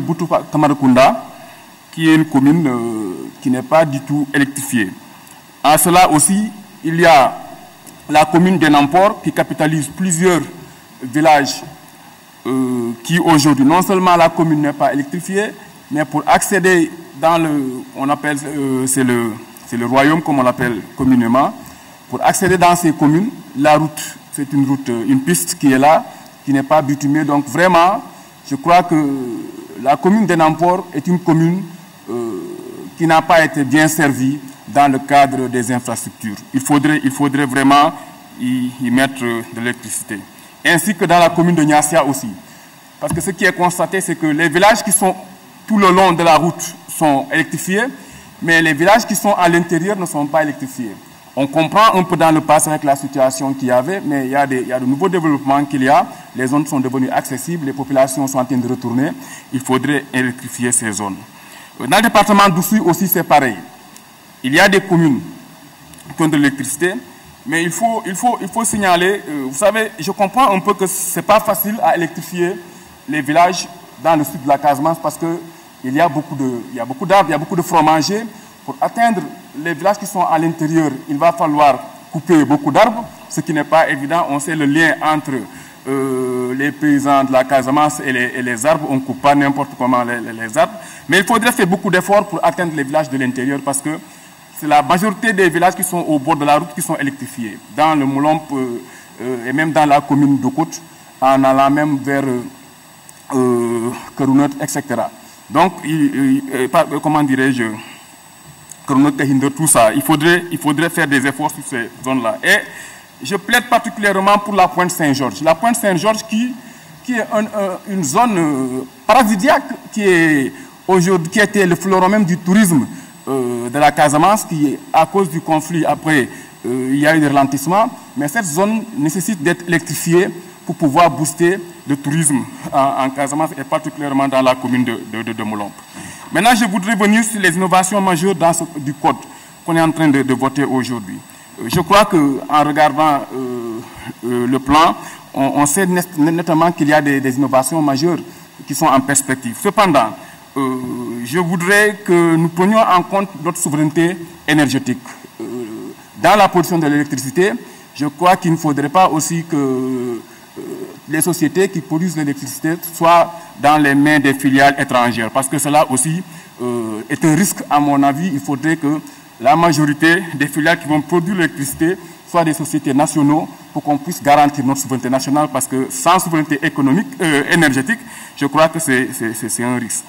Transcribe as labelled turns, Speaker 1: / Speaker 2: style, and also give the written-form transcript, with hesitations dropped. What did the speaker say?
Speaker 1: Boutou Kamarakunda, qui est une commune qui n'est pas du tout électrifiée. En cela aussi, il y a la commune de Nampor qui capitalise plusieurs villages qui aujourd'hui, non seulement la commune n'est pas électrifiée, mais pour accéder dans le, on appelle, c'est le royaume comme on l'appelle communément, pour accéder dans ces communes, la route, c'est une route, une piste qui est là, qui n'est pas bitumée. Donc vraiment, je crois que la commune de Nampor est une commune qui n'a pas été bien servie dans le cadre des infrastructures. Il faudrait vraiment y mettre de l'électricité. Ainsi que dans la commune de Niassia aussi. Parce que ce qui est constaté, c'est que les villages qui sont tout le long de la route sont électrifiés, mais les villages qui sont à l'intérieur ne sont pas électrifiés. On comprend un peu dans le passé avec la situation qu'il y avait, mais il y a de nouveaux développements qu'il y a. Les zones sont devenues accessibles, les populations sont en train de retourner. Il faudrait électrifier ces zones. Dans le département d'Oussouye aussi, c'est pareil. Il y a des communes qui ont de l'électricité, mais il faut signaler, vous savez, je comprends un peu que ce n'est pas facile à électrifier les villages dans le sud de la Casamance parce qu'il y a beaucoup d'arbres, il y a beaucoup de fromagers. Pour atteindre les villages qui sont à l'intérieur, il va falloir couper beaucoup d'arbres, ce qui n'est pas évident. On sait le lien entre les paysans de la Casamance et les arbres. On ne coupe pas n'importe comment les arbres. Mais il faudrait faire beaucoup d'efforts pour atteindre les villages de l'intérieur parce que c'est la majorité des villages qui sont au bord de la route qui sont électrifiés. Dans le Moulomp et même dans la commune de Côte, en allant même vers Kerounot, etc. Donc, comment dirais-je, Kerounot, Tehinder, tout ça, il faudrait faire des efforts sur ces zones-là. Et je plaide particulièrement pour la Pointe Saint-Georges. La Pointe Saint-Georges qui est une zone paradisiaque, qui était le fleuron même du tourisme de la Casamance, qui, à cause du conflit, après, il y a eu des ralentissements. Mais cette zone nécessite d'être électrifiée pour pouvoir booster le tourisme en Casamance et particulièrement dans la commune de Moulomp. Maintenant, je voudrais venir sur les innovations majeures du code qu'on est en train de voter aujourd'hui. Je crois qu'en regardant le plan, on sait nettement qu'il y a des innovations majeures qui sont en perspective. Cependant, je voudrais que nous prenions en compte notre souveraineté énergétique. Dans la production de l'électricité, je crois qu'il ne faudrait pas aussi que les sociétés qui produisent l'électricité soient dans les mains des filiales étrangères. Parce que cela aussi est un risque, à mon avis. Il faudrait que la majorité des filiales qui vont produire l'électricité soient des sociétés nationales pour qu'on puisse garantir notre souveraineté nationale. Parce que sans souveraineté énergétique, je crois que c'est un risque.